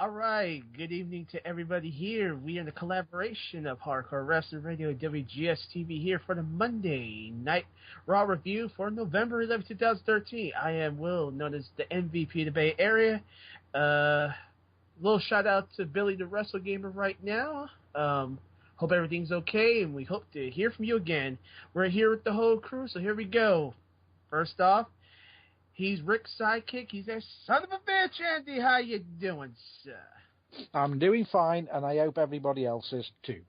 All right, good evening to everybody here. We are in the collaboration of Hardcore Wrestling Radio and WGS-TV here for the Monday Night Raw review for November 11, 2013. I am Will, known as the MVP of the Bay Area. Little shout out to Billy the WrestleGamer right now. Hope everything's okay, and we hope to hear from you again. We're here with the whole crew, so here we go. First off, he's Rick's sidekick. He's that son of a bitch, Andy. How you doing, sir? I'm doing fine, and I hope everybody else is too.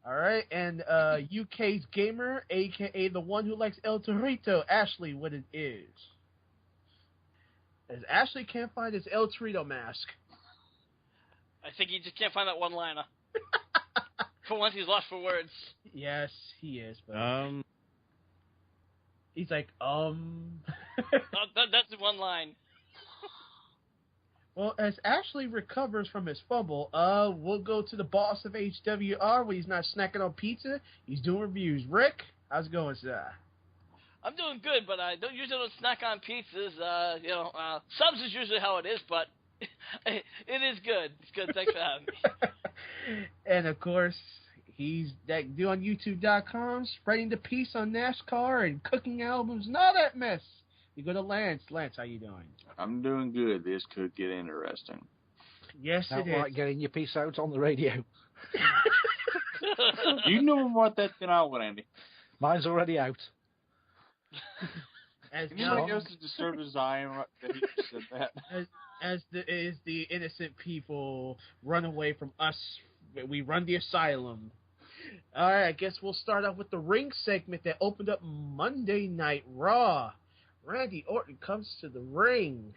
All right, and UK's gamer, a.k.a. the one who likes El Torito, Ashley, what it is. As Ashley can't find his El Torito mask. I think he just can't find that one-liner. For once, he's lost for words. Yes, he is. But he's like, That's the one line. Well, as Ashley recovers from his fumble, we'll go to the boss of HWR where he's not snacking on pizza. He's doing reviews. Rick, how's it going, sir? I'm doing good, but I usually don't snack on pizzas. Subs is usually how it is, but it is good. It's good. Thanks for having me. And, of course, he's that dude on YouTube.com spreading the peace on NASCAR and cooking albums and all that mess. You go to Lance. Lance, how you doing? I'm doing good. This could get interesting. Yes, it is. Like getting your piece out on the radio. You know what that's going on with, Andy. Mine's already out. As anybody else as disturbed as I am that he just said that? As the innocent people run away from us, we run the asylum. All right, I guess we'll start off with the ring segment that opened up Monday Night Raw. Randy Orton comes to the ring.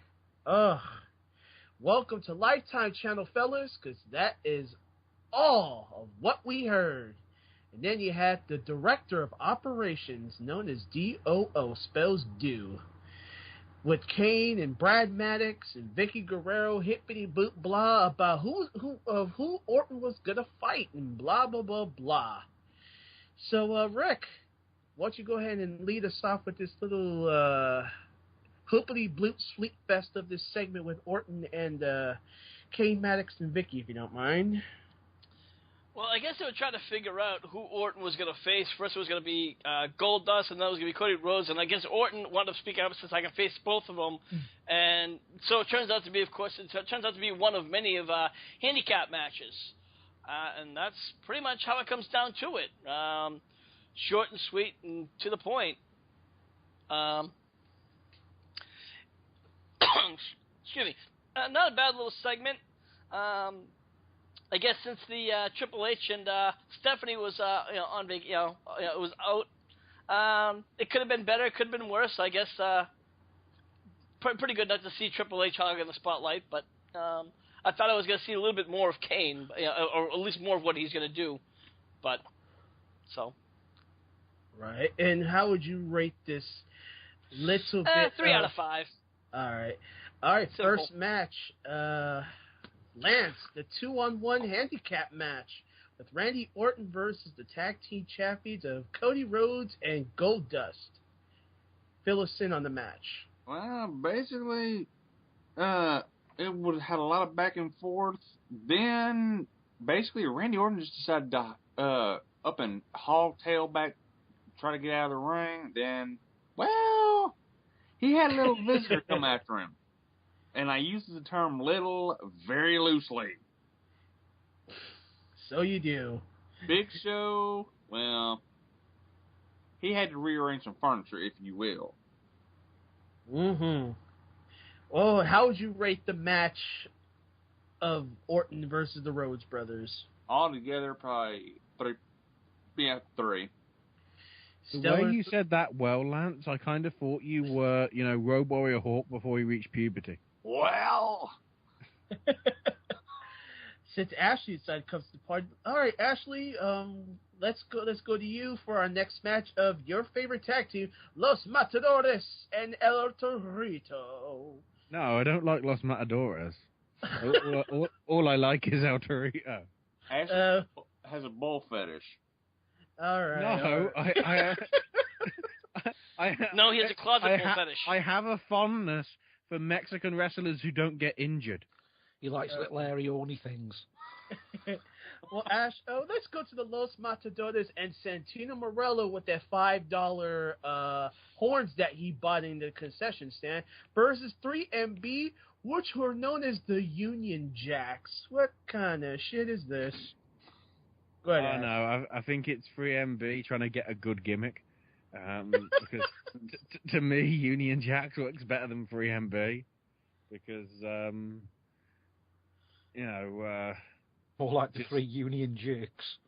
Welcome to Lifetime Channel, fellas, because that is all of what we heard. And then you had the Director of Operations, known as DOO, spells do, with Kane and Brad Maddox and Vicky Guerrero hippity boot blah about who Orton was gonna fight and blah blah blah blah. So Rick, why don't you go ahead and lead us off with this little hoopity bloop sleep fest of this segment with Orton and Kane, Maddox, and Vicky, if you don't mind. Well, I guess they were trying to figure out who Orton was going to face. First it was going to be Goldust, and then it was going to be Cody Rhodes. And I guess Orton wound up speaking up since I can face both of them. And so it turns out to be, one of many of handicap matches. And that's pretty much how it comes down to it. Short and sweet and to the point. Excuse me. Not a bad little segment. I guess since the Triple H and Stephanie was on was out, it could have been better. It could have been worse. I guess pretty good not to see Triple H hogging the spotlight, but I thought I was going to see a little bit more of Kane, or at least more of what he's going to do. But so. Right, and how would you rate this little bit? 3 out of 5. All right. Simple. First match, Lance, the 2-on-1 handicap match with Randy Orton versus the tag team champions of Cody Rhodes and Goldust. Fill us in on the match. Well, basically, it would had a lot of back and forth. Then, basically, Randy Orton just decided to up and haul tail back, try to get out of the ring. Then, well, he had a little visitor come after him. And I use the term little very loosely. So you do. Big Show, well, he had to rearrange some furniture, if you will. Mm-hmm. Oh, how would you rate the match of Orton versus the Rhodes brothers? Altogether, probably 3. The way you said that well, Lance, I kind of thought you were, Road Warrior Hawk before he reached puberty. Well, since Ashley's side comes to the party, all right, Ashley, let's go to you for our next match of your favorite tag team, Los Matadores and El Torito. No, I don't like Los Matadores. all I like is El Torito. Ashley has a bull fetish. All right. No, all right. No, he has a closet bull fetish. I have a fondness for Mexican wrestlers who don't get injured. He likes little hairy, horny things. Well, Ash, let's go to the Los Matadores and Santino Morello with that $5 horns that he bought in the concession stand versus 3MB, which were known as the Union Jacks. What kind of shit is this? Go ahead, Ash. No, I think it's 3MB trying to get a good gimmick. Because to me, Union Jacks works better than 3MB. Because, More like the 3 Union Jerks.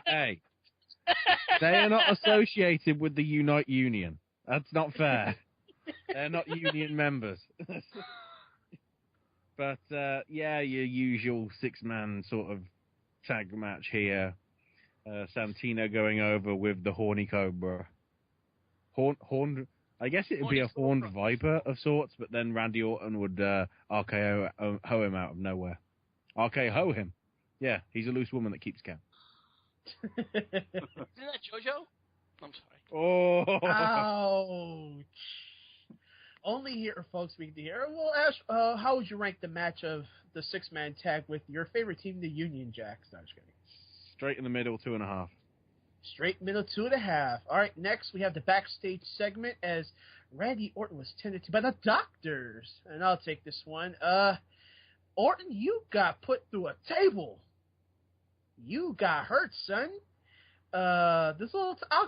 Hey, they are not associated with the Unite Union. That's not fair. They're not union members. But, your usual 6-man sort of tag match here. Santino going over with the Horny Cobra. Horned, I guess it would be a horned viper of sorts, but then Randy Orton would RKO him out of nowhere. RKO him. Yeah, he's a loose woman that keeps count. Isn't that JoJo? I'm sorry. Oh. Ouch. Only here, folks, we can hear. Well, Ash, how would you rank the match of the 6-man tag with your favorite team, the Union Jacks? No, just kidding. Straight in the middle, 2.5. Straight middle, 2.5. All right, next we have the backstage segment as Randy Orton was tended to by the doctors. And I'll take this one. Orton, you got put through a table. You got hurt, son. I'll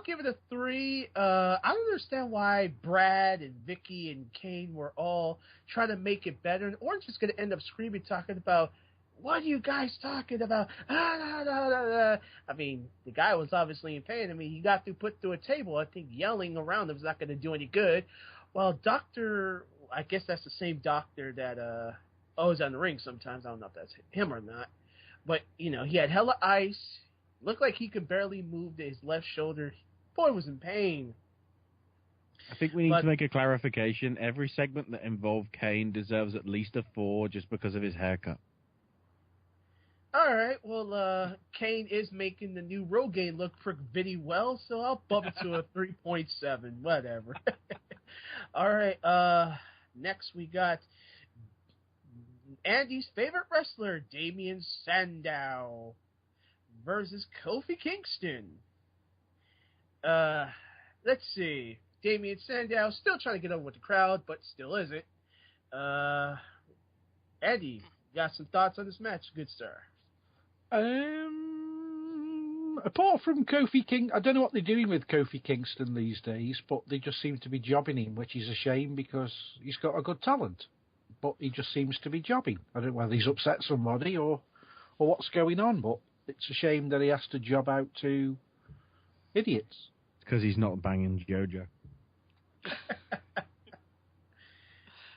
give it a 3. I don't understand why Brad and Vicky and Kane were all trying to make it better. And Orton's just going to end up screaming, talking about, what are you guys talking about? I mean, the guy was obviously in pain. I mean, he got put through a table. I think yelling around him is not going to do any good. Well, I guess that's the same doctor that is on the ring sometimes. I don't know if that's him or not. But, he had hella ice. Looked like he could barely move his left shoulder. Boy was in pain. I think we need to make a clarification. Every segment that involved Kane deserves at least a 4 just because of his haircut. All right, well, Kane is making the new Rogaine look pretty well, so I'll bump it to a 3.7, whatever. All right, next we got Andy's favorite wrestler, Damien Sandow, versus Kofi Kingston. Let's see. Damien Sandow still trying to get over with the crowd, but still isn't. Andy, you got some thoughts on this match? Good sir. Apart from Kofi King, I don't know what they're doing with Kofi Kingston these days, but they just seem to be jobbing him, which is a shame because he's got a good talent. But he just seems to be jobbing. I don't know whether he's upset somebody or what's going on, but it's a shame that he has to job out to idiots. Because he's not banging JoJo.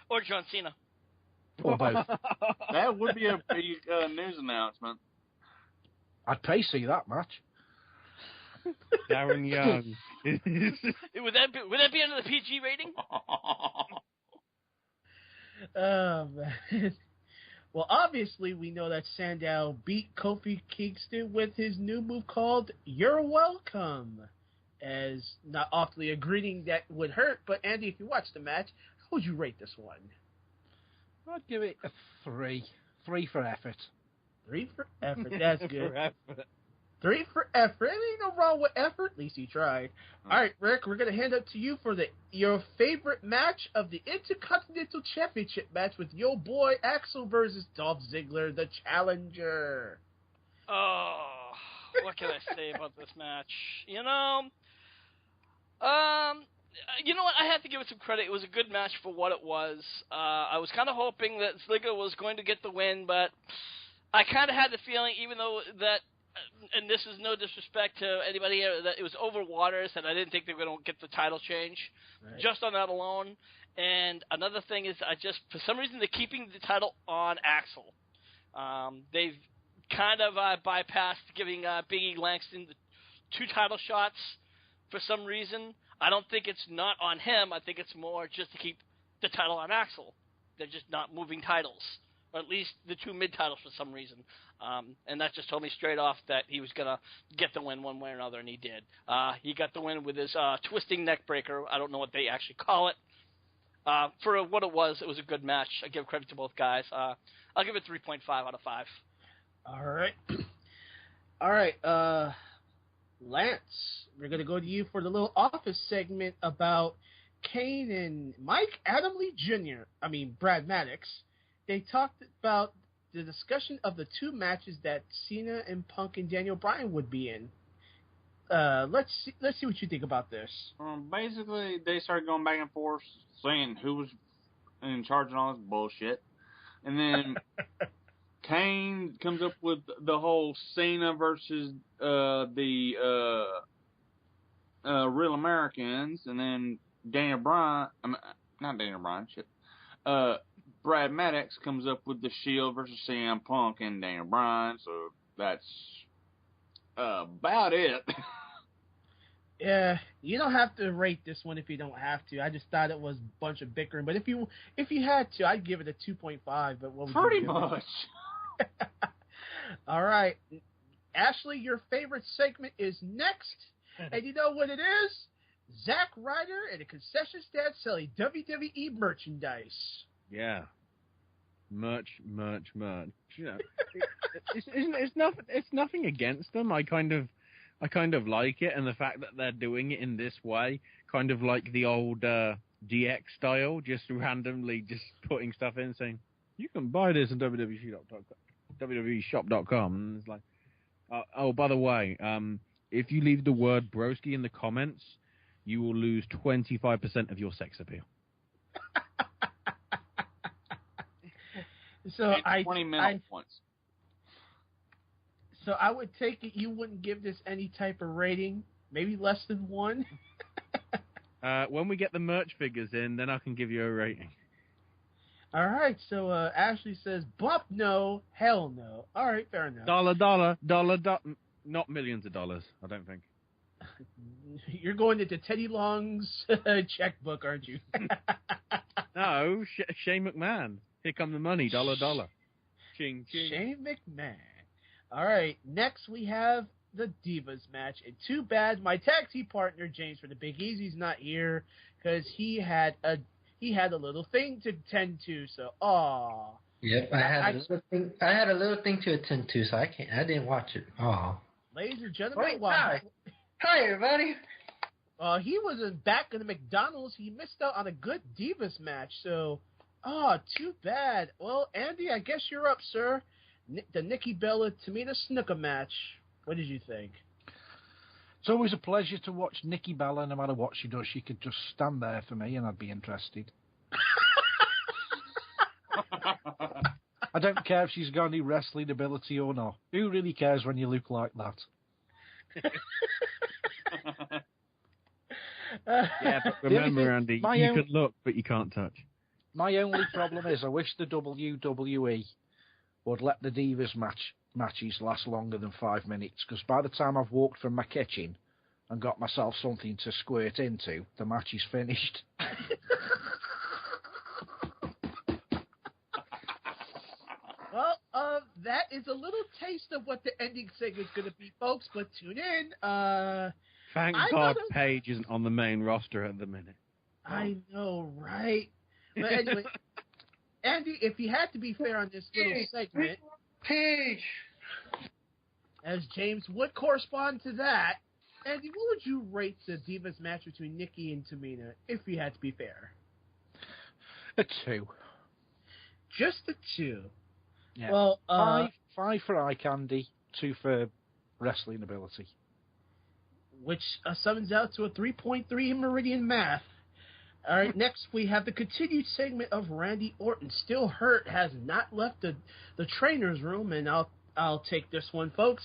Or John Cena. Or both. That would be a big news announcement. I'd pay to see that match. Darren Young. Would that be under the PG rating? Man. Well, obviously, we know that Sandow beat Kofi Kingston with his new move called You're Welcome, as not awfully a greeting that would hurt. But, Andy, if you watched the match, how would you rate this one? I'd give it a 3. 3 for effort. 3 for effort. That's good. For effort. 3 for effort. Ain't no wrong with effort. At least he tried. All right, Rick, we're going to hand it to you for your favorite match of the Intercontinental Championship match with your boy Axel versus Dolph Ziggler, the challenger. Oh, what can I say about this match? You know what? I have to give it some credit. It was a good match for what it was. I was kind of hoping that Ziggler was going to get the win, but I kind of had the feeling, even though that, and this is no disrespect to anybody here, that it was over Waters, and I didn't think they were going to get the title change, right, just on that alone. And another thing is, for some reason, they're keeping the title on Axel. They've kind of bypassed giving Big E Langston the 2 title shots for some reason. I don't think it's not on him. I think it's more just to keep the title on Axel. They're just not moving titles, or at least the 2 mid-titles for some reason. And that just told me straight off that he was going to get the win one way or another, and he did. He got the win with his twisting neck breaker. I don't know what they actually call it. For what it was a good match. I give credit to both guys. I'll give it 3.5 out of 5. All right. All right. Lance, we're going to go to you for the little office segment about Kane and Mike Adamle Jr. Brad Maddox. They talked about the discussion of the 2 matches that Cena and Punk and Daniel Bryan would be in. Let's see what you think about this. Basically, they started going back and forth, saying who was in charge and all this bullshit. And then Kane comes up with the whole Cena versus the Real Americans, and then Brad Maddox comes up with the Shield versus CM Punk and Daniel Bryan. So that's about it. Yeah, you don't have to rate this one if you don't have to. I just thought it was a bunch of bickering. But if you had to, I'd give it a 2.5. But what would Pretty you give much. It? All right, Ashley, your favorite segment is next, and you know what it is? Zack Ryder at a concession stand selling WWE merchandise. Yeah, merch. You know, it's nothing against them. I kind of like it, and the fact that they're doing it in this way, kind of like the old DX style, just randomly just putting stuff in, saying you can buy this on WWEshop.com, and it's like, oh, by the way, if you leave the word broski in the comments, you will lose 25% of your sex appeal. So 20 mental points. So I would take it you wouldn't give this any type of rating, maybe less than 1. When we get the merch figures in, then I can give you a rating. All right, so Ashley says, bump no, hell no. All right, fair enough. Dollar, not millions of dollars, I don't think. You're going into Teddy Long's checkbook, aren't you? No, Shane McMahon. Here come the money, dollar. Ching, ching. Shane McMahon. All right, next we have the Divas match. And too bad my tag team partner, James for the Big Easy's not here because he had a little thing to tend to. So, aw. Yep, I had a little thing to attend to, so I didn't watch it. Aw. Ladies and gentlemen, Hi, everybody. He was back in the McDonald's. He missed out on a good Divas match. So, too bad. Well, Andy, I guess you're up, sir. The Nikki Bella Tamina Snuka match. What did you think? It's always a pleasure to watch Nikki Bella. No matter what she does, she could just stand there for me, and I'd be interested. I don't care if she's got any wrestling ability or not. Who really cares when you look like that? Yeah, but remember, Andy, you can look, but you can't touch. My only problem is I wish the WWE would let the Divas matches last longer than 5 minutes, because by the time I've walked from my kitchen and got myself something to squirt into, the match is finished. Well, that is a little taste of what the ending segment is going to be, folks, but tune in. Thank God Paige isn't on the main roster at the minute. I know, right? But anyway, Andy, if you had to be fair on this little segment, Paige, as James would correspond to that, Andy, what would you rate the Divas match between Nikki and Tamina, if you had to be fair? A 2. Just a 2. Yeah. Well, 5 for eye candy, 2 for wrestling ability. Which summons out to a 3.3 in Meridian math. All right, next we have the continued segment of Randy Orton. Still hurt, has not left the trainer's room, and I'll take this one, folks.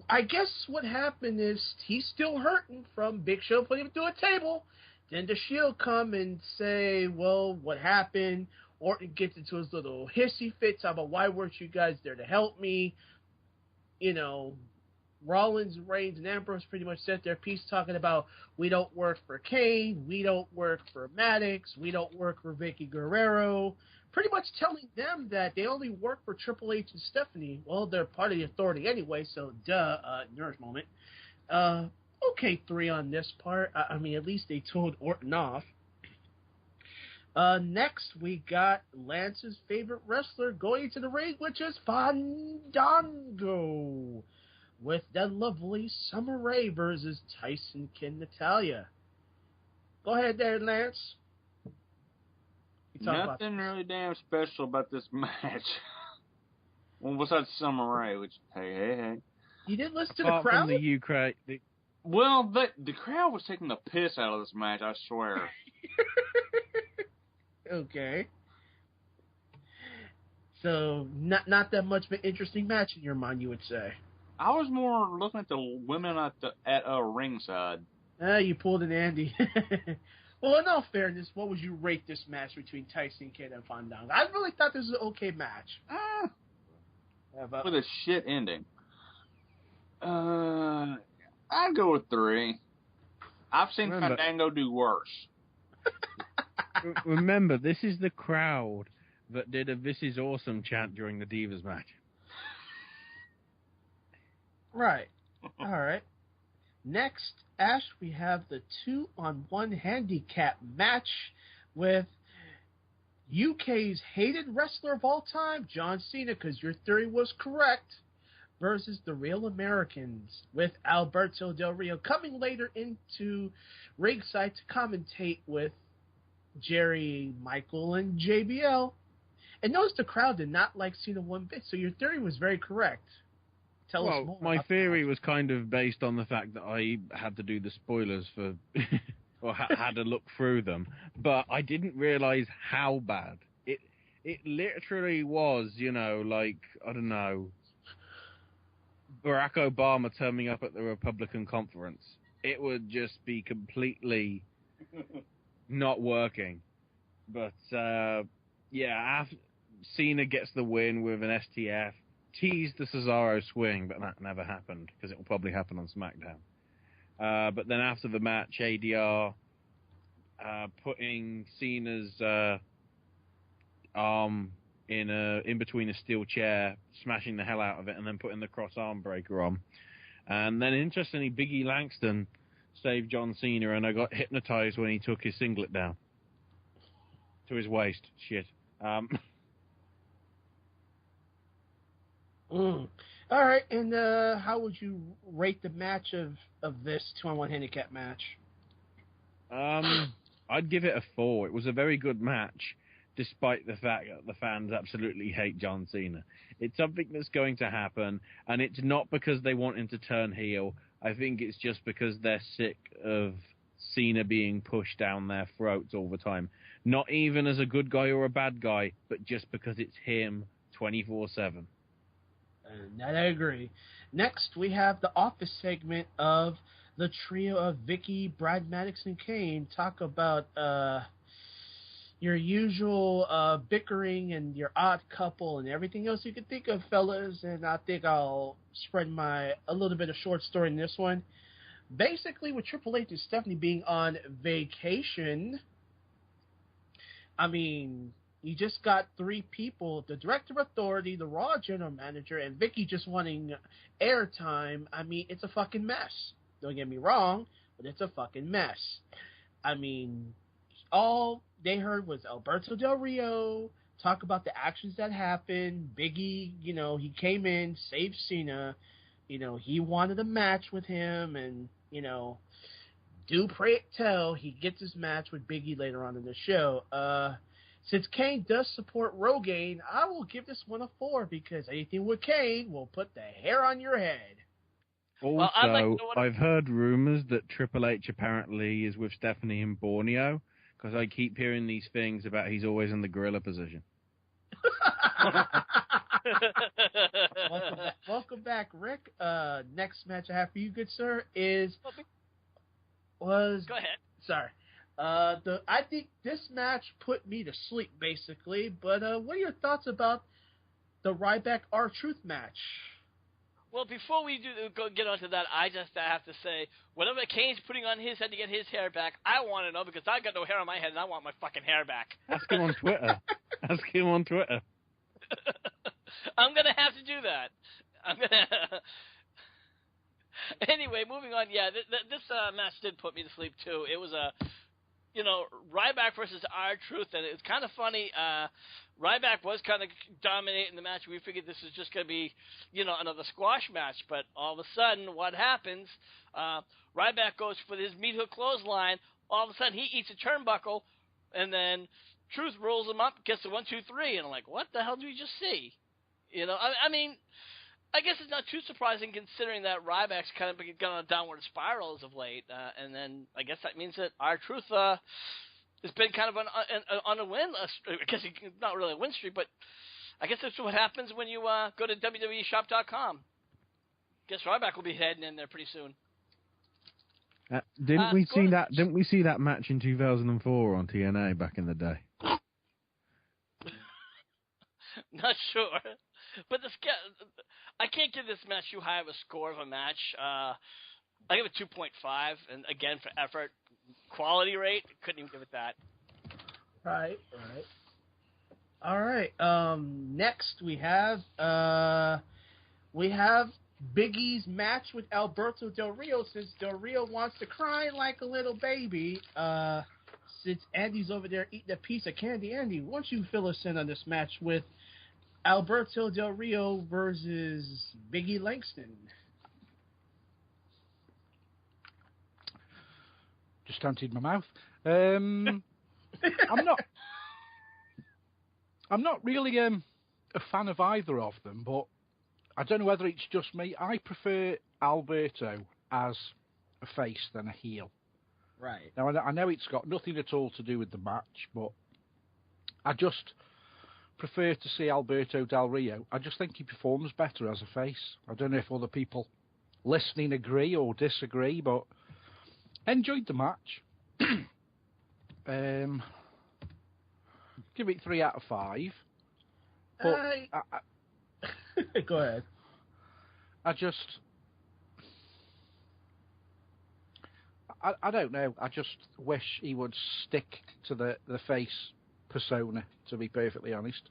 I guess what happened is he's still hurting from Big Show putting him through a table. Then the Shield come and say, well, what happened? Orton gets into his little hissy fits about why weren't you guys there to help me? You know, Rollins, Reigns, and Ambrose pretty much said their piece talking about we don't work for Kane, we don't work for Maddox, we don't work for Vicky Guerrero. Pretty much telling them that they only work for Triple H and Stephanie. Well, they're part of the authority anyway, so nerd moment. Okay, 3 on this part. I mean, at least they told Orton off. Next, we got Lance's favorite wrestler going to the ring, which is Fandango, with that lovely Summer Rae versus Tyson Kidd Natalya. Go ahead there, Lance. Nothing really damn special about this match. Well, besides Summer Rae, which, hey. You didn't listen to the Apart crowd? from the Ukraine... Well, the crowd was taking the piss out of this match, I swear. Okay. So, not that much of an interesting match in your mind, you would say. I was more looking at the women at ringside. You pulled an Andy. Well, in all fairness, what would you rate this match between Tyson Kidd and Fandango? I really thought this was an okay match. With a shit ending. I'd go with 3. I've seen Fandango do worse. Remember, this is the crowd that did a "This is awesome" chant during the Divas match. Right. All right. Next, Ash, we have the 2-on-1 handicap match with UK's hated wrestler of all time, John Cena, because your theory was correct, versus the Real Americans, with Alberto Del Rio coming later into ringside to commentate with Jerry, Michael, and JBL. And notice the crowd did not like Cena one bit, so your theory was very correct. Tell us more. My theory was kind of based on the fact that I had to do the spoilers for, or had to look through them, but I didn't realize how bad. It literally was, like, I don't know, Barack Obama turning up at the Republican conference. It would just be completely not working. But, Cena gets the win with an STF. Teased the Cesaro swing, but that never happened, because it will probably happen on SmackDown. But then after the match, ADR putting Cena's arm in between a steel chair, smashing the hell out of it, and then putting the cross arm breaker on. And then, interestingly, Big E Langston saved John Cena, and I got hypnotized when he took his singlet down to his waist. Shit. All right, and how would you rate the match of this 2-on-1 handicap match? I'd give it a 4. It was a very good match, despite the fact that the fans absolutely hate John Cena. It's something that's going to happen, and it's not because they want him to turn heel. I think it's just because they're sick of Cena being pushed down their throats all the time. Not even as a good guy or a bad guy, but just because it's him 24/7. That I agree. Next, we have the office segment of the trio of Vicky, Brad Maddox, and Kane. Talk about your usual bickering and your odd couple and everything else you can think of, fellas. And I think I'll spread a little bit of short story in this one. Basically, with Triple H and Stephanie being on vacation, I mean, you just got 3 people, the Director of Authority, the Raw General Manager, and Vicky just wanting airtime. I mean, it's a fucking mess. Don't get me wrong, but it's a fucking mess. I mean, all they heard was Alberto Del Rio talk about the actions that happened. Biggie, he came in, saved Cena. He wanted a match with him, and, do pray tell, he gets his match with Biggie later on in the show. Since Kane does support Rogaine, I will give this one a 4, because anything with Kane will put the hair on your head. Also, I've heard rumors that Triple H apparently is with Stephanie in Borneo, because I keep hearing these things about he's always in the gorilla position. Welcome back, Rick. Next match I have for you, good sir, Go ahead. Sorry. I think this match put me to sleep, basically. But what are your thoughts about the Ryback R-Truth match? Well, before we get onto that, I just have to say, whatever Kane's putting on his head to get his hair back, I want to know, because I've got no hair on my head and I want my fucking hair back. Ask him on Twitter. I'm going to have to do that. Anyway, moving on. Yeah, this match did put me to sleep, too. It was Ryback versus R-Truth, and it's kind of funny. Ryback was kind of dominating the match. We figured this was just going to be, another squash match, but all of a sudden, what happens? Ryback goes for his meat hook clothesline. All of a sudden, he eats a turnbuckle, and then Truth rolls him up, gets the 1, 2, 3, and I'm like, what the hell did we just see? I mean, I guess it's not too surprising considering that Ryback's kind of gone on a downward spiral as of late, and then I guess that means that R-Truth has been kind of on a win. I guess not really a win streak, but I guess that's what happens when you go to WWEshop.com. Guess Ryback will be heading in there pretty soon. Didn't we see that match in 2004 on TNA back in the day? Not sure, but I can't give this match too high of a score of a match. I give it 2.5, and again for effort, quality rate, couldn't even give it that. Right. All right. Next we have Big E's match with Alberto Del Rio, since Del Rio wants to cry like a little baby. Since Andy's over there eating a piece of candy. Andy, why don't you fill us in on this match with Alberto Del Rio versus Big E Langston? Just emptied my mouth. I'm not really a fan of either of them, but I don't know whether it's just me. I prefer Alberto as a face than a heel. Right. Now, I know it's got nothing at all to do with the match, but I just prefer to see Alberto Del Rio. I just think he performs better as a face. I don't know if other people listening agree or disagree, but enjoyed the match. Give it 3 out of 5. But go ahead. I don't know. I just wish he would stick to the face persona, to be perfectly honest.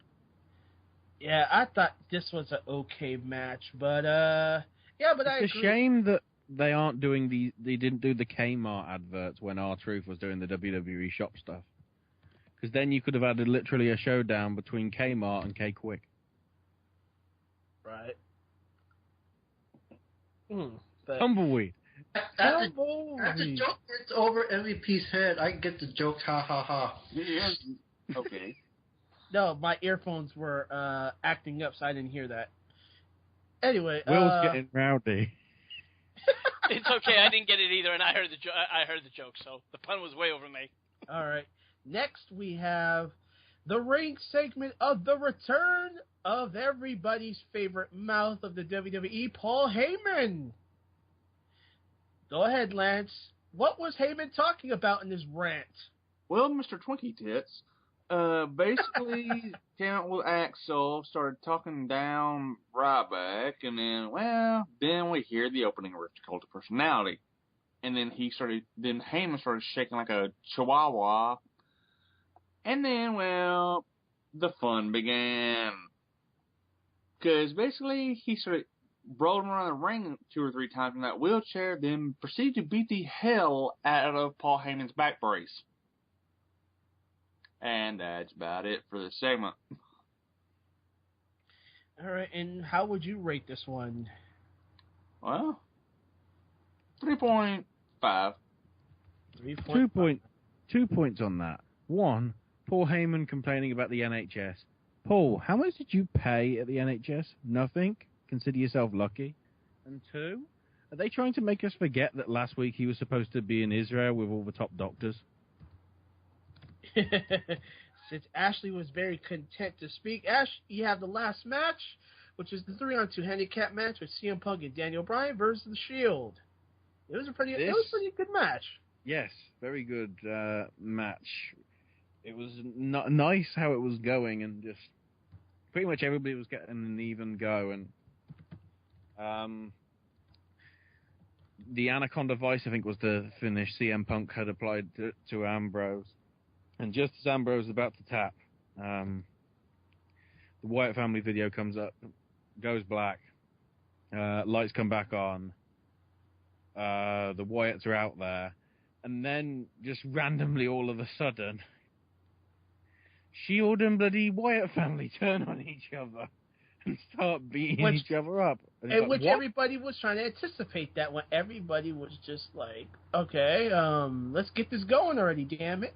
Yeah, I thought this was an okay match, but it's a shame that they aren't doing they didn't do the Kmart adverts when R-Truth was doing the WWE shop stuff. Because then you could have had literally a showdown between Kmart and K-Quick. Right. Tumbleweed. After the joke gets over MVP's head, I get the joke, ha ha ha. Yeah. Okay. No, my earphones were acting up, so I didn't hear that. Anyway, Will's getting rowdy. It's okay, I didn't get it either, and I heard the joke, so the pun was way over me. All right. Next, we have the ring segment of the return of everybody's favorite mouth of the WWE, Paul Heyman. Go ahead, Lance. What was Heyman talking about in his rant? Well, Mr. Twinkie Tits, basically came out with Axel, started talking down Ryback, and then we hear the opening of Rich Cult of Personality. And then Heyman started shaking like a chihuahua. And then, the fun began. Because basically, he started rolling around the ring 2 or 3 times in that wheelchair, then proceeded to beat the hell out of Paul Heyman's back brace. And that's about it for this segment. All right, and how would you rate this one? Well, 3.5. 2 points on that. 1, Paul Heyman complaining about the NHS. Paul, how much did you pay at the NHS? Nothing. Consider yourself lucky. And 2, are they trying to make us forget that last week he was supposed to be in Israel with all the top doctors? Since Ashley was very content to speak, Ash, you have the last match, which is the 3-on-2 handicap match with CM Punk and Daniel Bryan versus The Shield. It was a pretty good match. Yes, very good match. It was nice how it was going, and just pretty much everybody was getting an even go. And the Anaconda Vice, I think, was the finish CM Punk had applied to Ambrose. And just as Ambrose is about to tap, the Wyatt family video comes up, goes black, lights come back on, the Wyatts are out there, And then, just randomly, all of a sudden, Shield and bloody Wyatt family turn on each other and start beating each other up. And which what? everybody was trying to anticipate that when everybody was just like, okay, let's get this going already, damn it.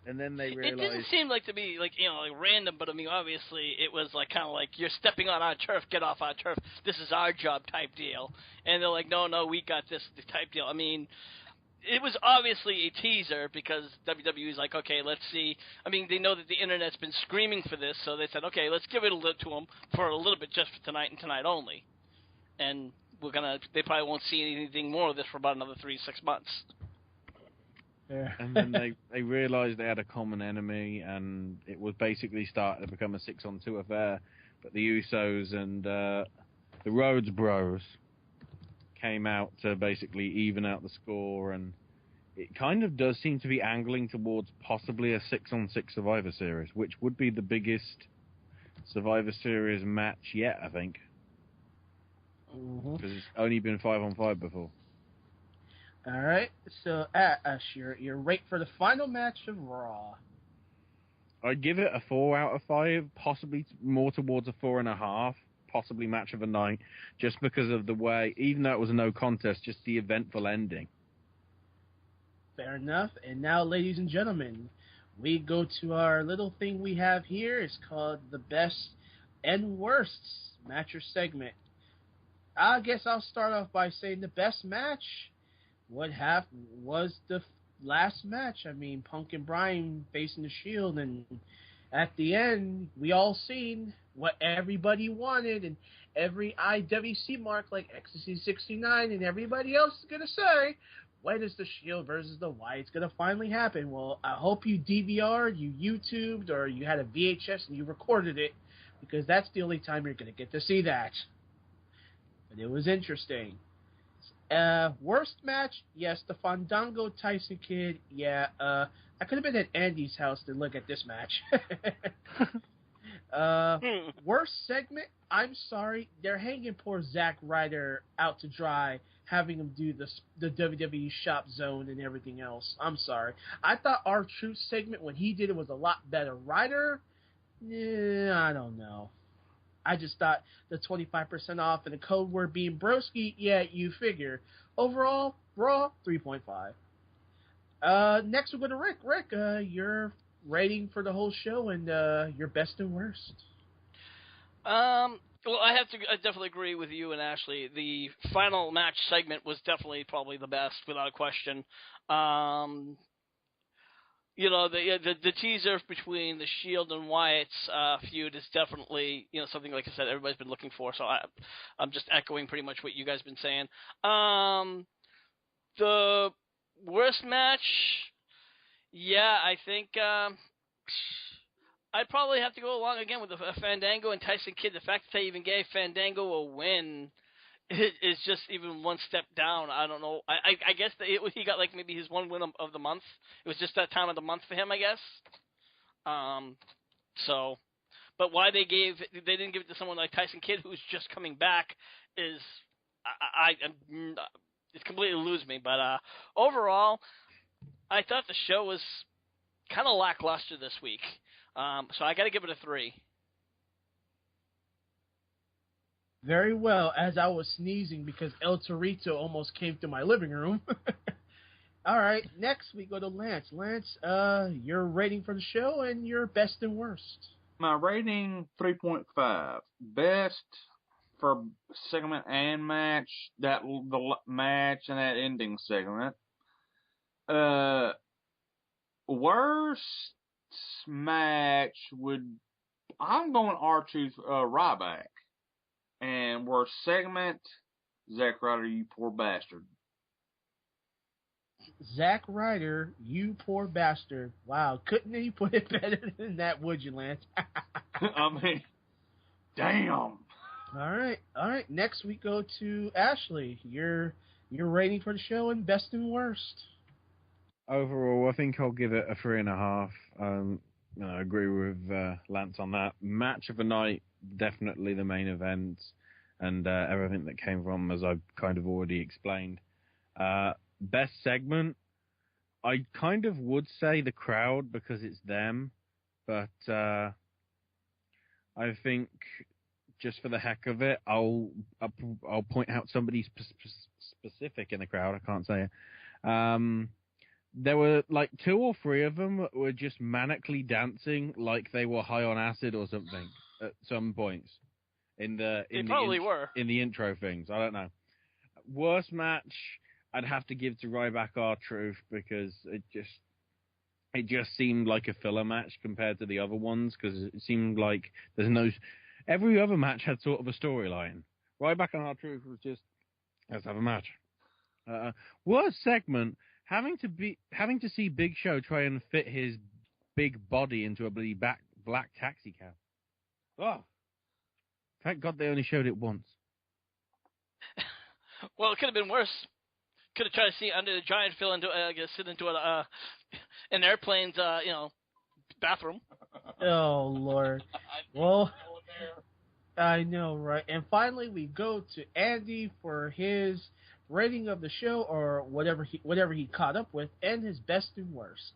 And then they realized... It didn't seem like to be, like, random, but, I mean, obviously, it was, like, kind of like, you're stepping on our turf, get off our turf, this is our job type deal. And they're like, no, we got this type deal. I mean, it was obviously a teaser because WWE's like, okay, let's see. I mean, they know that the Internet's been screaming for this, so they said, okay, let's give it a little to them for a little bit just for tonight and tonight only. And they probably won't see anything more of this for about another 3 to 6 months. Yeah. And then they realized they had a common enemy, and it was basically starting to become a 6-on-2 affair. But the Usos and the Rhodes Bros came out to basically even out the score, and it kind of does seem to be angling towards possibly a 6-on-6 Survivor Series, which would be the biggest Survivor Series match yet, I think. Because it's only been 5-on-5 before. All right, so Ash, your rate for the final match of Raw. I'd give it a 4 out of 5, possibly more towards a 4.5, possibly match of the night, just because of the way, even though it was a no contest, just the eventful ending. Fair enough. And now, ladies and gentlemen, we go to our little thing we have here. It's called the best and worst match or segment. I guess I'll start off by saying the best match was the last match. I mean, Punk and Bryan facing the Shield, and at the end, we all seen what everybody wanted, and every IWC mark like Ecstasy 69 and everybody else is going to say, when is the Shield versus the Wyatts going to finally happen? Well, I hope you DVR'd, you YouTubed, or you had a VHS and you recorded it, because that's the only time you're going to get to see that. But it was interesting. Worst match, yes, the Fandango Tyson Kid. Yeah, I could have been at Andy's house to look at this match. Worst segment, I'm sorry, they're hanging poor Zack Ryder out to dry, having him do the WWE Shop Zone and everything else. I'm sorry. I thought R-Truth segment, when he did it, was a lot better. Ryder, I don't know. I just thought the 25% off and the code word being broski, yeah, you figure. Overall, Raw, 3.5. Next we'll go to Rick. Rick, your rating for the whole show and your best and worst. Well, I definitely agree with you and Ashley. The final match segment was definitely probably the best, without a question. The teaser between the Shield and Wyatt's feud is definitely, something, like I said, everybody's been looking for. So I'm just echoing pretty much what you guys have been saying. The worst match, yeah, I think I'd probably have to go along again with the Fandango and Tyson Kidd. The fact that they even gave Fandango a win is just even one step down. I don't know. I guess he got like maybe his one win of the month. It was just that time of the month for him, I guess. But why they didn't give it to someone like Tyson Kidd, who's just coming back, is it's completely lose me. But overall, I thought the show was kind of lackluster this week. So I got to give it a 3. Very well, as I was sneezing because El Torito almost came to my living room. All right, next we go to Lance. Lance, your rating for the show and your best and worst. My rating, 3.5. Best for segment and match, the match and that ending segment. Worst match I'm going R2's Ryback. And worst segment, Zack Ryder, you poor bastard. Zack Ryder, you poor bastard. Wow, couldn't he put it better than that, would you, Lance? I mean, damn. All right. Next we go to Ashley. Your rating for the show and best and worst. Overall, I think I'll give it a 3.5. I agree with Lance on that. Match of the night, definitely the main event, and everything that came from, as I've kind of already explained. best segment, I kind of would say the crowd because it's them, but I think just for the heck of it, I'll point out somebody specific in the crowd. I can't say it. There were like 2 or 3 of them were just manically dancing like they were high on acid or something at some points in the intro things. I don't know. Worst match I'd have to give to Ryback R-Truth because it just seemed like a filler match compared to the other ones because it seemed like every other match had sort of a storyline. Ryback and R-Truth was just let's have a match. Worst segment. Having to see Big Show try and fit his big body into a bloody black taxi cab. Oh, thank God they only showed it once. Well, it could have been worse. Could have tried to see under the giant fill into sit into an airplane's bathroom. Oh Lord. Well, I know, right? And finally, we go to Andy for his rating of the show, or whatever he caught up with, and his best and worst.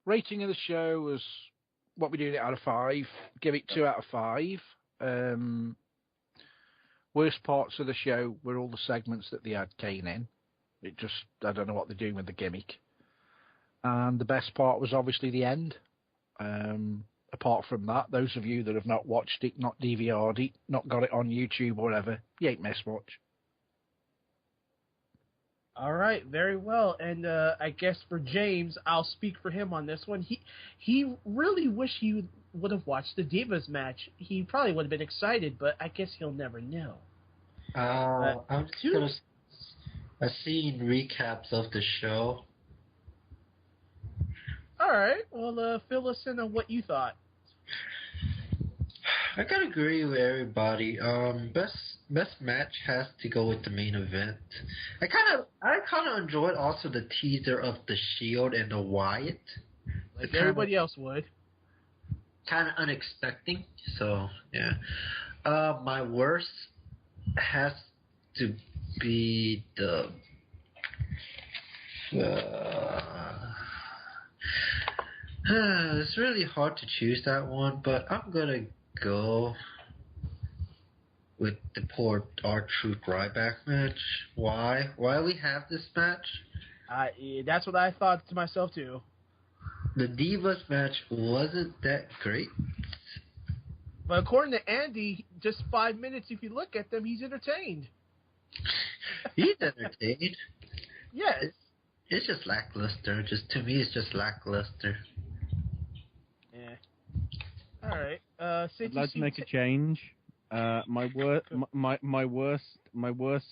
Rating of the show was what we doing it out of 5. Give it 2 out of 5. Worst parts of the show were all the segments that they had Kane in. I don't know what they're doing with the gimmick. And the best part was obviously the end. Apart from that, those of you that have not watched it, not DVR'd it, not got it on YouTube or whatever, you ain't missed much. All right, very well. And I guess for James, I'll speak for him on this one. He really wished he would have watched the Divas match. He probably would have been excited, but I guess he'll never know. I'm just I've seen recaps of the show. All right, well, fill us in on what you thought. I gotta agree with everybody. Best match has to go with the main event. I kind of enjoyed also the teaser of the Shield and the Wyatt. Like everybody else would. Kind of unexpected. So yeah. My worst has to be the. It's really hard to choose that one, but I'm gonna go with the poor R-Truth Ryback match. Why? Why we have this match? That's what I thought to myself too. The Divas match wasn't that great. But according to Andy, just 5 minutes, if you look at them, he's entertained. He's entertained. Yes. It's just lackluster. To me, it's just lackluster. Yeah. All right. I'd like to make a change. My worst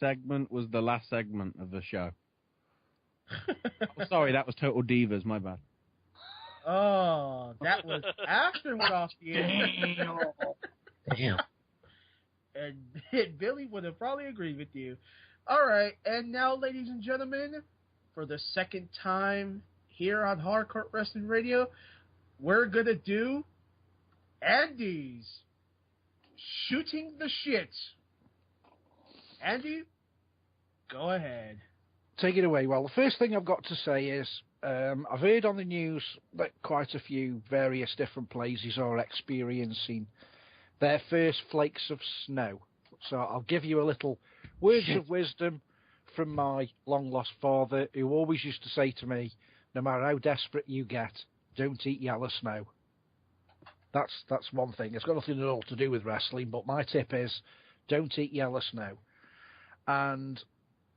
segment was the last segment of the show. Oh, sorry, that was Total Divas. My bad. Oh, that was after went off the air. Damn. And Billy would have probably agreed with you. All right, and now, ladies and gentlemen, for the second time here on Hardcore Wrestling Radio, we're gonna do Andy's Shooting the Shit. Andy, go ahead. Take it away. Well, the first thing I've got to say is I've heard on the news that quite a few various different places are experiencing their first flakes of snow. So I'll give you a little words of wisdom from my long-lost father, who always used to say to me, no matter how desperate you get, don't eat yellow snow. That's one thing. It's got nothing at all to do with wrestling, but my tip is, don't eat yellow snow. And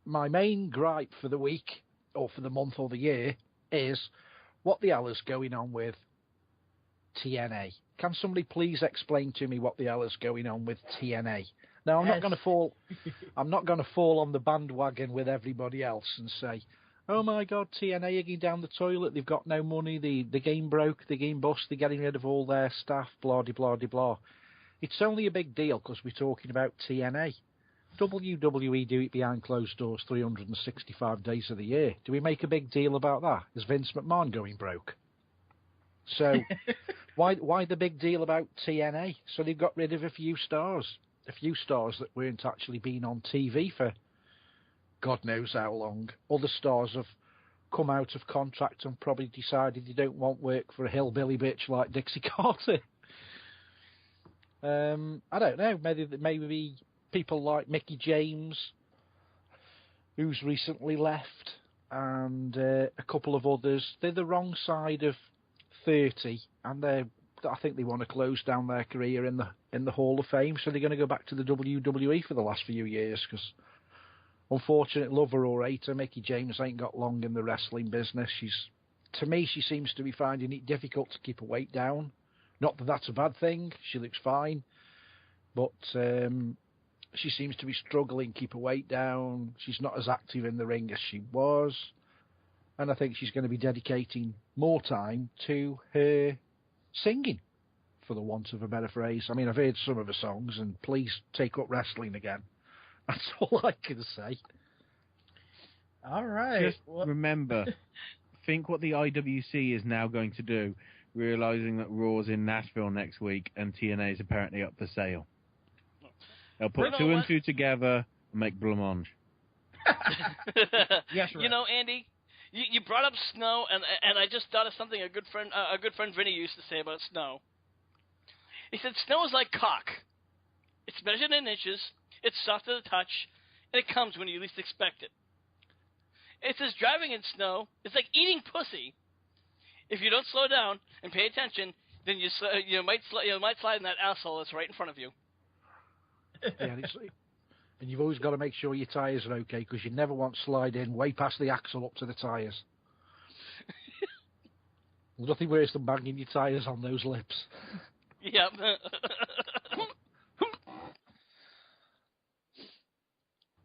my main gripe for the week, or for the month or the year, is what the hell is going on with TNA. Can somebody please explain to me what the hell is going on with TNA? Now, I'm not going to fall. I'm not going to fall on the bandwagon with everybody else and say, "Oh my God, TNA are going down the toilet. They've got no money. The game broke. The game bust. They're getting rid of all their staff. Blah de blah de blah." It's only a big deal because we're talking about TNA. WWE do it behind closed doors 365 days of the year. Do we make a big deal about that? Is Vince McMahon going broke? So why the big deal about TNA? So they've got rid of a few stars that weren't actually being on TV for God knows how long. Other stars have come out of contract and probably decided they don't want work for a hillbilly bitch like Dixie Carter. I don't know. Maybe people like Mickie James, who's recently left, and a couple of others. They're the wrong side of 30, and I think they want to close down their career in the Hall of Fame. So they're going to go back to the WWE for the last few years because, unfortunate lover or hater, Mickie James ain't got long in the wrestling business. To me, she seems to be finding it difficult to keep her weight down. Not that that's a bad thing. She looks fine. But she seems to be struggling to keep her weight down. She's not as active in the ring as she was. And I think she's going to be dedicating more time to her singing, for the want of a better phrase. I mean, I've heard some of her songs, and please take up wrestling again. That's all I can say. All right. Just remember, think what the IWC is now going to do, realizing that Raw's in Nashville next week and TNA is apparently up for sale. They'll put two and two together and make blancmange. Yes, right. You know, Andy, you brought up snow, and I just thought of something a good friend Vinny used to say about snow. He said, snow is like cock. It's measured in inches, it's soft to the touch, and it comes when you least expect it. It says driving in snow is like eating pussy. If you don't slow down and pay attention, then you might slide in that asshole that's right in front of you. Yeah, and you've always got to make sure your tyres are okay, because you never want to slide in way past the axle up to the tyres. There's nothing worse than banging your tyres on those lips. Yep.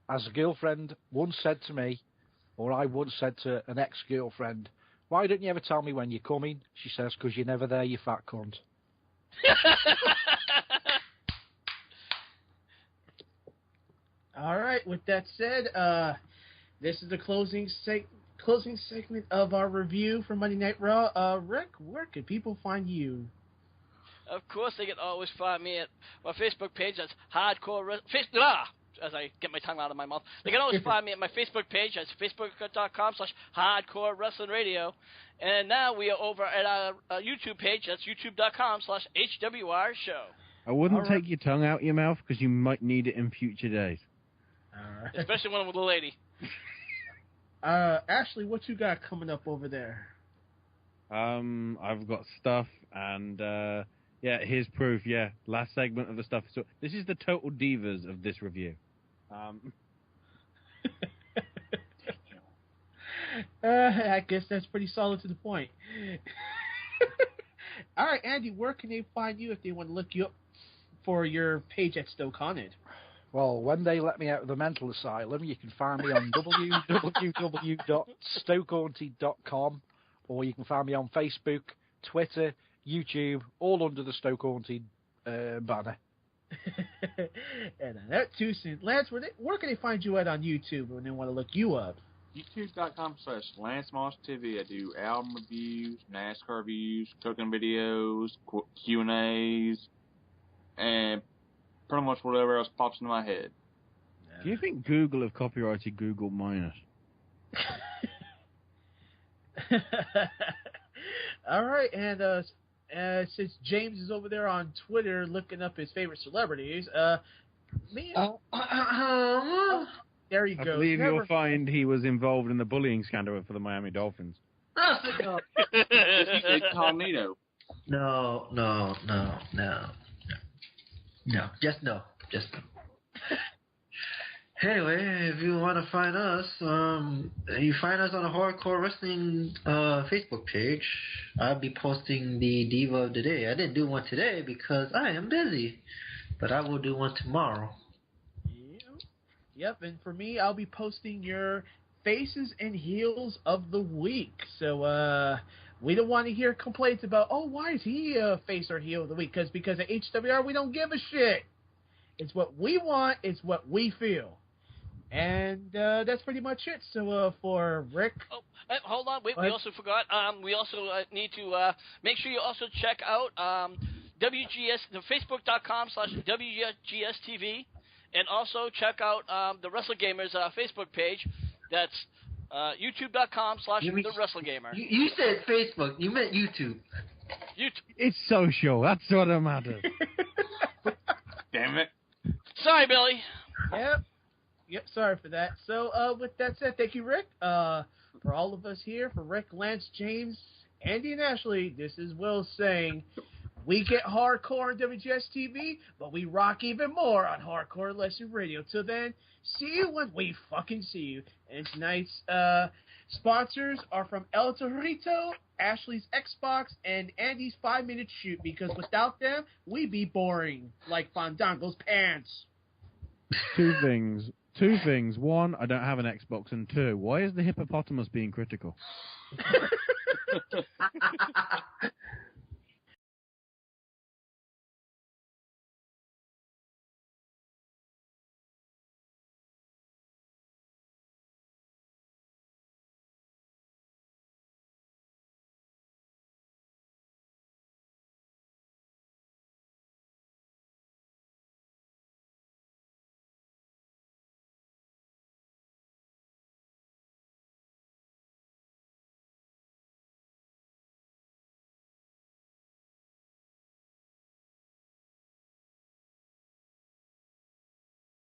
As a girlfriend once said to me, or I once said to an ex-girlfriend, "Why don't you ever tell me when you're coming?" She says, "Because you're never there, you fat cunt." All right. With that said, this is the closing segment of our review for Monday Night Raw. Rick, where can people find you? Of course, they can always find me at my Facebook page. That's Hardcore as I get my tongue out of my mouth. They can always find me at my Facebook page. That's facebook.com/Hardcore Wrestling Radio. And now we are over at our YouTube page. That's youtube.com/HWR Show. I wouldn't take your tongue out your mouth because you might need it in future days. All right. Especially when I'm with a lady. Ashley, what you got coming up over there? I've got stuff, and yeah, here's proof. Yeah, last segment of the stuff. So this is the total divas of this review. I guess that's pretty solid to the point. All right, Andy, where can they find you if they want to look you up for your page at Stoke Haunted? Well, when they let me out of the mental asylum, you can find me on www.stokehaunted.com, or you can find me on Facebook, Twitter, YouTube, all under the Stoke Haunted banner. And that too soon. Lance, where can they find you at on YouTube when they want to look you up? YouTube.com/LanceMossTV. I do album reviews, NASCAR reviews, cooking videos, Q&As, and pretty much whatever else pops into my head. Do you think Google have copyrighted Google Minus? All right, and since James is over there on Twitter looking up his favorite celebrities, there you go. I believe you'll find he was involved in the bullying scandal for the Miami Dolphins. Incognito. No. Just no. Anyway, if you want to find us, you find us on the Hardcore Wrestling Facebook page. I'll be posting the Diva of the Day. I didn't do one today because I am busy, but I will do one tomorrow. Yep, and for me, I'll be posting your faces and heels of the week. So we don't want to hear complaints about, oh, why is he a face or heel of the week? Because at HWR, we don't give a shit. It's what we want. It's what we feel. And that's pretty much it. So for Rick. Oh, hold on. Wait, we also forgot. We also need to make sure you also check out WGS, the Facebook.com/WGS-TV. And also check out the WrestleGamer's Facebook page. That's youtube.com/TheWrestlegamer. You said Facebook. You meant YouTube. YouTube. It's social. That's what matters. Damn it. Sorry, Billy. Yep, sorry for that. So, with that said, thank you, Rick. For all of us here, for Rick, Lance, James, Andy, and Ashley, this is Will saying, we get hardcore on WGS-TV, but we rock even more on Hardcore Wrestling Radio. Till then, see you when we fucking see you. And tonight's sponsors are from El Torito, Ashley's Xbox, and Andy's 5-minute shoot, because without them, we'd be boring, like Fandango's pants. Two things. One, I don't have an Xbox, and two, why is the hippopotamus being critical?